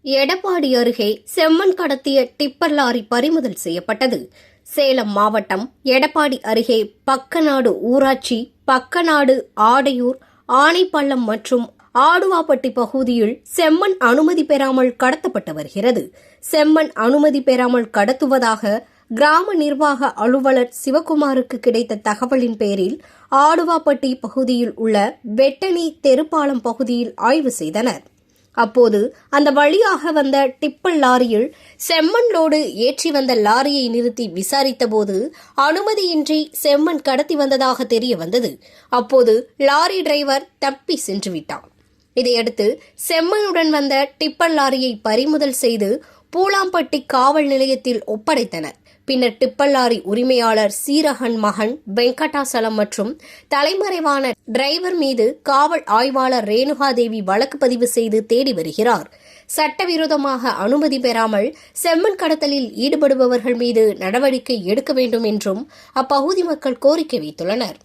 எடப்பாடி அருகே செம்மண் கடத்திய டிப்பர் லாரி பறிமுதல் செய்யப்பட்டது. சேலம் மாவட்டம் எடப்பாடி அருகே பக்கநாடு ஊராட்சி பக்கநாடு, ஆடையூர், ஆனைப்பள்ளம் மற்றும் ஆடுவாப்பட்டி பகுதியில் செம்மண் அனுமதி பெறாமல் கடத்தப்பட்டு வருகிறது. செம்மண் அனுமதி பெறாமல் கடத்துவதாக கிராம நிர்வாக அலுவலர் சிவக்குமாருக்கு கிடைத்த தகவலின் பேரில் ஆடுவாப்பட்டி பகுதியில் உள்ள வெட்டணி தெருப்பாலம் பகுதியில் ஆய்வு செய்தனர். அப்போது அந்த வழியாக வந்த டிப்பர் லாரியில் செம்மண் லோடு ஏற்றி வந்த லாரியை நிறுத்தி விசாரித்தபோது அனுமதியின்றி செம்மண் கடத்தி வந்ததாக தெரிய வந்தது. அப்போது லாரி டிரைவர் தப்பி சென்று விட்டார். இதையடுத்து செம்மண்ணுடன் வந்த டிப்பர் லாரியை பறிமுதல் செய்து பூலாம்பட்டி காவல் நிலையத்தில் ஒப்படைத்தனர். பின்னர் டிப்பர் லாரி உரிமையாளர் சீரகன் மகன் வெங்கடாசலம் மற்றும் தலைமறைவான டிரைவர் மீது காவல் ஆய்வாளர் ரேணுகாதேவி வழக்கு பதிவு செய்து தேடி வருகிறார். சட்டவிரோதமாக அனுமதி பெறாமல் செம்மண் கடத்தலில் ஈடுபடுபவர்கள் மீது நடவடிக்கை எடுக்க வேண்டும் என்றும் அப்பகுதி மக்கள் கோரிக்கை வைத்துள்ளனர்.